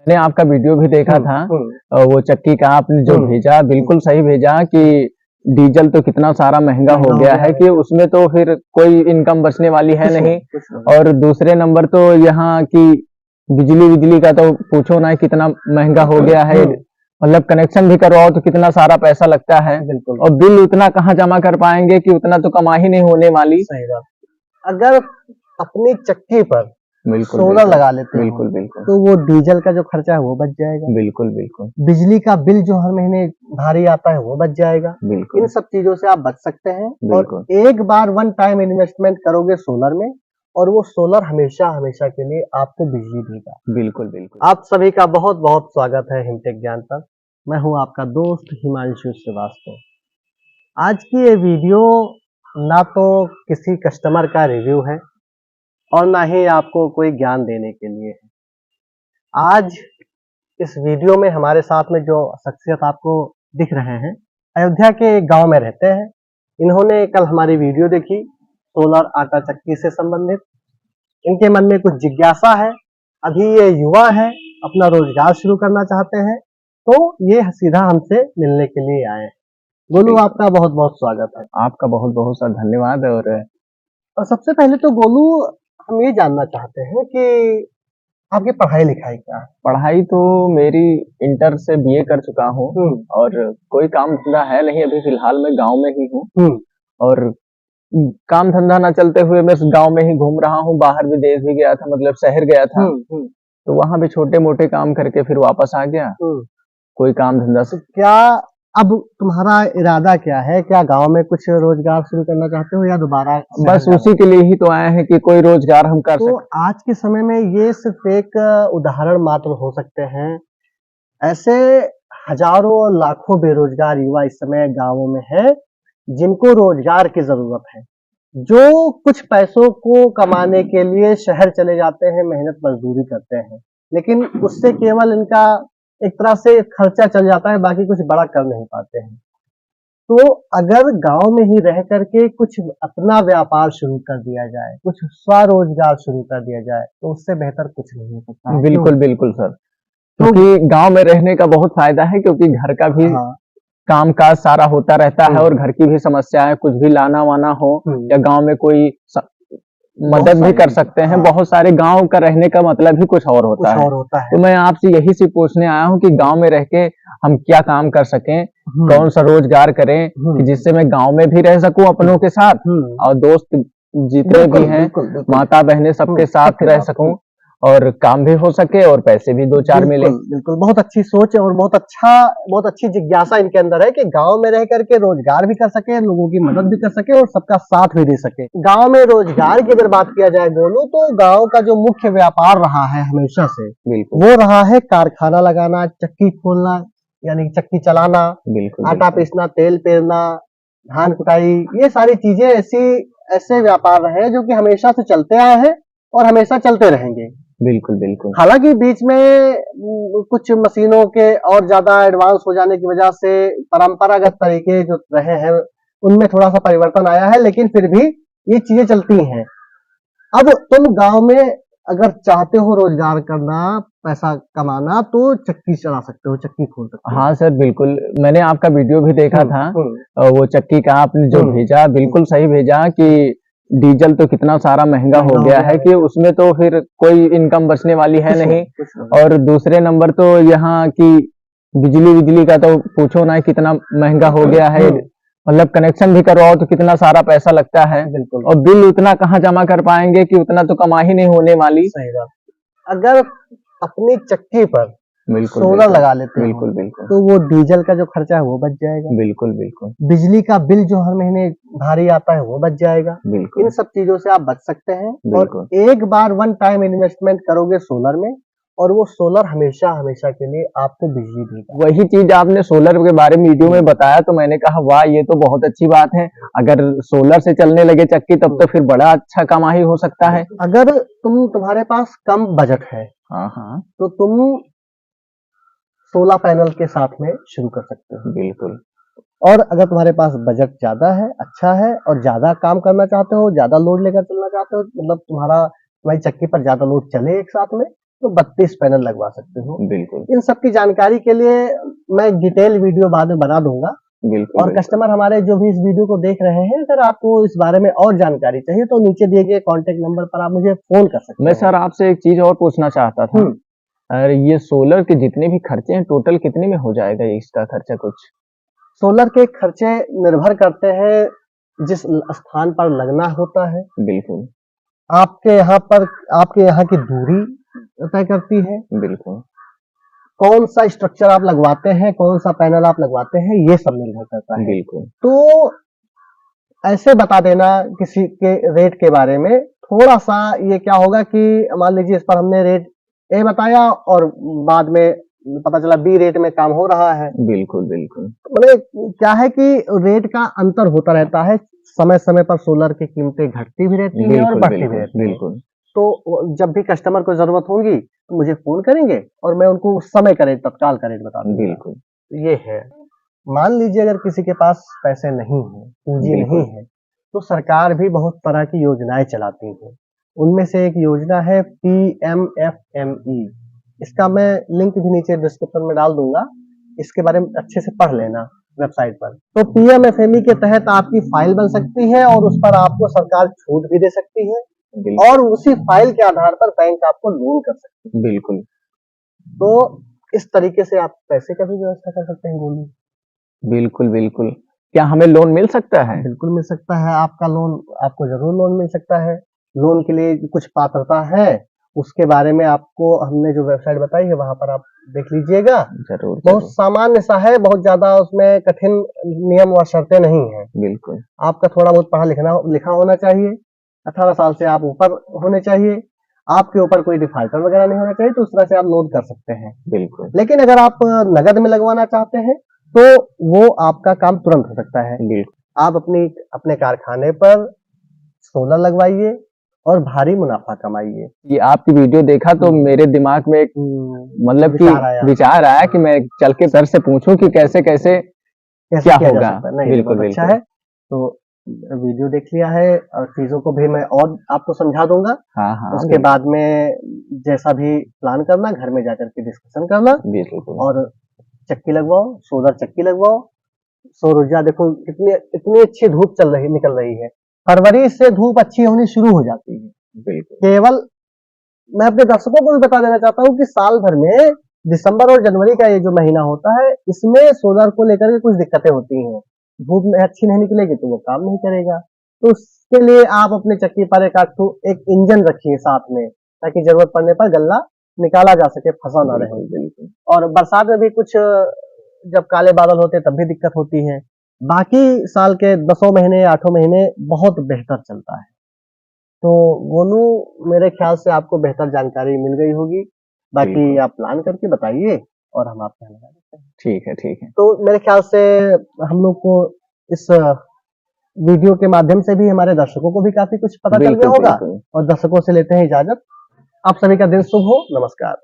मैंने आपका वीडियो भी देखा था। वो चक्की का आपने जो भेजा बिल्कुल सही भेजा कि डीजल तो कितना सारा महंगा हो गया है कि उसमें तो फिर कोई इनकम बचने वाली है नहीं। और दूसरे नंबर तो यहाँ की बिजली का तो पूछो ना, कितना महंगा हो गया है। मतलब कनेक्शन भी करवाओ तो कितना सारा पैसा लगता है। बिल्कुल। और बिल उतना कहाँ जमा कर पाएंगे कि उतना तो कमा ही नहीं होने वाली। सही बात। अगर अपनी चक्की पर बिल्कुल सोलर लगा लेते हैं बिल्कुल बिल्कुल तो वो डीजल का जो खर्चा है वो बच जाएगा। बिल्कुल बिल्कुल बिजली का बिल जो हर महीने भारी आता है वो बच जाएगा। बिल्कुल इन सब चीजों से आप बच सकते हैं। और बिल्कुल एक बार वन टाइम इन्वेस्टमेंट करोगे सोलर में, और वो सोलर हमेशा हमेशा के लिए आपको बिजली देगा। बिल्कुल बिल्कुल। आप सभी का बहुत बहुत स्वागत है हिमटेक ज्ञान पर। मैं हूं आपका दोस्त हिमांशु श्रीवास्तव। आज की ये वीडियो ना तो किसी कस्टमर का रिव्यू है और ना ही आपको कोई ज्ञान देने के लिए है। आज इस वीडियो में हमारे साथ में जो शख्सियत आपको दिख रहे हैं, अयोध्या के एक गांव में रहते हैं। इन्होंने कल हमारी वीडियो देखी सोलर आटा चक्की से संबंधित। इनके मन में कुछ जिज्ञासा है। अभी ये युवा है, अपना रोजगार शुरू करना चाहते हैं, तो ये सीधा हमसे मिलने के लिए आए हैं। गोलू, आपका बहुत बहुत स्वागत है। आपका बहुत बहुत सा धन्यवाद। और सबसे पहले तो गोलू, हम ये जानना चाहते हैं कि आपकी पढ़ाई लिखाई क्या है? पढ़ाई तो मेरी इंटर से बीए कर चुका हूँ और कोई काम धंधा है नहीं। अभी फिलहाल मैं गांव में ही हूँ और काम धंधा ना चलते हुए मैं गांव में ही घूम रहा हूँ। बाहर विदेश भी गया था, मतलब शहर गया था, तो वहां भी छोटे मोटे काम करके फिर वापस आ गया। कोई काम धंधा से। क्या अब तुम्हारा इरादा क्या है? क्या गांव में कुछ रोजगार शुरू करना चाहते हो या दोबारा? बस उसी के लिए ही तो आए हैं कि कोई रोजगार हम कर तो सकें। आज के समय में ये सिर्फ एक उदाहरण मात्र हो सकते हैं। ऐसे हजारों और लाखों बेरोजगार युवा इस समय गांवों में हैं, जिनको रोजगार की जरूरत है, जो कुछ पैसों को कमाने के लिए शहर चले जाते हैं, मेहनत मजदूरी करते हैं, लेकिन उससे केवल इनका एक तरह से खर्चा चल जाता है, बाकी कुछ बड़ा कर नहीं पाते हैं। तो अगर गांव में ही रह करके कुछ अपना व्यापार शुरू कर दिया जाए, कुछ स्वरोजगार शुरू कर दिया जाए, तो उससे बेहतर कुछ नहीं हो सकता है। बिल्कुल बिल्कुल सर, क्योंकि गांव में रहने का बहुत फायदा है, क्योंकि घर का भी काम काज सारा होता रहता है और घर की भी समस्या है, कुछ भी लाना वाना हो या गांव में कोई मदद भी कर सकते हैं। बहुत सारे गांव का रहने का मतलब ही कुछ और होता है। तो मैं आपसे यही से पूछने आया हूं कि गांव में रह के हम क्या काम कर सकें, कौन सा रोजगार करें कि जिससे मैं गांव में भी रह सकूं अपनों के साथ और दोस्त जितने भी हैं, माता बहनें सबके साथ रह सकूं और काम भी हो सके और पैसे भी दो चार मिले। बिल्कुल, बहुत अच्छी सोच है और बहुत अच्छी जिज्ञासा इनके अंदर है कि गांव में रह करके रोजगार भी कर सके, लोगों की मदद भी कर सके और सबका साथ भी दे सके। गांव में रोजगार की अगर बात किया जाए गोलू, तो गांव का जो मुख्य व्यापार रहा है हमेशा से, वो रहा है कारखाना लगाना, चक्की खोलना, यानी चक्की चलाना, आटा पीसना, तेल पेरना, धान कुटाई। ये सारी चीजें ऐसे व्यापार रहे जो कि हमेशा से चलते आए हैं और हमेशा चलते रहेंगे। बिल्कुल बिल्कुल। हालांकि बीच में कुछ मशीनों के और ज्यादा एडवांस हो जाने की वजह से परंपरागत तरीके जो रहे हैं उनमें थोड़ा सा परिवर्तन आया है, लेकिन फिर भी ये चीजें चलती हैं। अब तुम गांव में अगर चाहते हो रोजगार करना, पैसा कमाना, तो चक्की चला सकते हो, चक्की खोल सकते हो। हाँ सर, बिल्कुल। मैंने आपका वीडियो भी देखा था। वो चक्की का आपने जो भेजा बिल्कुल सही भेजा कि डीजल तो कितना सारा महंगा हो गया है कि उसमें तो फिर कोई इनकम बचने वाली है नहीं। और दूसरे नंबर तो यहाँ की बिजली का तो पूछो ना, कितना महंगा हो गया है। मतलब कनेक्शन भी करवाओ तो कितना सारा पैसा लगता है। बिल्कुल। और बिल उतना कहाँ जमा कर पाएंगे कि उतना तो कमा ही नहीं होने वाली। सही बात। अगर अपनी चक्की पर सोलर लगा लेते हैं तो वो डीजल का जो खर्चा है वो बच जाएगा। बिल्कुल बिल्कुल। बिजली का बिल जो हर महीने भारी आता है वो बच जाएगा। इन सब चीजों से आप बच सकते हैं। और एक बार वन टाइम इन्वेस्टमेंट करोगे सोलर में, और वो सोलर हमेशा हमेशा के लिए आपको बिजली देगा। वही चीज आपने सोलर के बारे में वीडियो में बताया तो मैंने कहा वाह, ये तो बहुत अच्छी बात है। अगर सोलर से चलने लगे चक्की तब तो फिर बड़ा अच्छा कमाई हो सकता है। अगर तुम्हारे पास कम बजट है, तो तुम सोलर पैनल के साथ में शुरू कर सकते हो। बिल्कुल। और अगर तुम्हारे पास बजट ज्यादा है, अच्छा है, और ज्यादा काम करना चाहते हो, ज्यादा लोड लेकर चलना चाहते हो, मतलब तुम्हारी चक्की पर ज्यादा लोड चले एक साथ में, तो 32 पैनल लगवा सकते हो। बिल्कुल इन सब की जानकारी के लिए मैं डिटेल वीडियो बाद में बना दूंगा। बिल्कुल। और कस्टमर हमारे जो भी इस वीडियो को देख रहे हैं, अगर आपको इस बारे में और जानकारी चाहिए तो नीचे दिए गए कॉन्टेक्ट नंबर पर आप मुझे फोन कर सकते हैं। मैं सर आपसे एक चीज और पूछना चाहता था, और ये सोलर के जितने भी खर्चे हैं टोटल कितने में हो जाएगा इसका खर्चा कुछ? सोलर के खर्चे निर्भर करते हैं जिस स्थान पर लगना होता है, बिल्कुल आपके यहाँ की दूरी तय करती है, बिल्कुल कौन सा स्ट्रक्चर आप लगवाते हैं, कौन सा पैनल आप लगवाते हैं, ये सब निर्भर करता है। बिल्कुल। तो ऐसे बता देना किसी के रेट के बारे में, थोड़ा सा ये क्या होगा कि मान लीजिए इस पर हमने रेट ए बताया और बाद में पता चला बी रेट में काम हो रहा है। बिल्कुल बिल्कुल। मतलब क्या है कि रेट का अंतर होता रहता है, समय समय पर सोलर की कीमतें घटती भी रहती हैं और बढ़ती भी रहती हैं। बिल्कुल। तो जब भी कस्टमर को जरूरत होगी तो मुझे फोन करेंगे और मैं उनको उस समय का रेट, तत्काल का रेट बता दूंगा। बिल्कुल। ये है। मान लीजिए अगर किसी के पास पैसे नहीं है, पूंजी नहीं है, तो सरकार भी बहुत तरह की योजनाएं चलाती है। उनमें से एक योजना है PMFME। इसका मैं लिंक भी नीचे डिस्क्रिप्शन में डाल दूंगा, इसके बारे में अच्छे से पढ़ लेना वेबसाइट पर। तो PMFME के तहत आपकी फाइल बन सकती है और उस पर आपको सरकार छूट भी दे सकती है और उसी फाइल के आधार पर बैंक आपको लोन कर सकती है। बिल्कुल। तो इस तरीके से आप पैसे का भी व्यवस्था कर सकते हैं गोलू। बिल्कुल बिल्कुल। क्या हमें लोन मिल सकता है? बिल्कुल मिल सकता है, आपका लोन, आपको जरूर लोन मिल सकता है। लोन के लिए कुछ पात्रता है, उसके बारे में आपको हमने जो वेबसाइट बताई है वहां पर आप देख लीजिएगा। जरूर। बहुत सामान्य सा है, बहुत ज्यादा उसमें कठिन नियम और शर्तें नहीं है। बिल्कुल। आपका थोड़ा बहुत पढ़ा लिखा होना चाहिए, 18 साल से आप ऊपर होने चाहिए, आपके ऊपर कोई डिफाल्टर वगैरह नहीं होना चाहिए, तो उस तरह से आप लोन कर सकते हैं। बिल्कुल। लेकिन अगर आप नगद में लगवाना चाहते हैं तो वो आपका काम तुरंत हो सकता है। आप अपने कारखाने पर सोलर लगवाइए और भारी मुनाफा कमाइए। ये आपकी वीडियो देखा तो मेरे दिमाग में एक मतलब कि विचार आया कि मैं चल के सर से पूछूं कि कैसे कैसे क्या होगा। बिल्कुल अच्छा है। तो वीडियो देख लिया है और चीजों को भी मैं और आपको समझा दूंगा। हाँ हाँ। उसके बाद में जैसा भी प्लान करना, घर में जाकर के डिस्कशन करना और चक्की लगवाओ, सोलर चक्की लगवाओ। सौर ऊर्जा देखो इतनी अच्छी धूप निकल रही है, फरवरी से धूप अच्छी होनी शुरू हो जाती है। बिल्कुल। केवल मैं अपने दर्शकों को भी बता देना चाहता हूँ कि साल भर में दिसंबर और जनवरी का ये जो महीना होता है, इसमें सोलर को लेकर के कुछ दिक्कतें होती हैं। धूप में अच्छी नहीं निकलेगी तो वो काम नहीं करेगा। तो उसके लिए आप अपने चक्की पर एक इंजन रखिए साथ में, ताकि जरूरत पड़ने पर गल्ला निकाला जा सके, फंसा ना रहे। और बरसात में भी कुछ जब काले बादल होते हैं तब भी दिक्कत होती है। बाकी साल के 10 महीने 8 महीने बहुत बेहतर चलता है। तो गोलू, मेरे ख्याल से आपको बेहतर जानकारी मिल गई होगी। बाकी आप प्लान करके बताइए और हम आपके यहाँ लगा देते हैं। ठीक है ठीक है। तो मेरे ख्याल से हम लोग को इस वीडियो के माध्यम से भी हमारे दर्शकों को भी काफी कुछ पता चल गया होगा और दर्शकों से लेते हैं इजाजत। आप सभी का दिन शुभ हो। नमस्कार।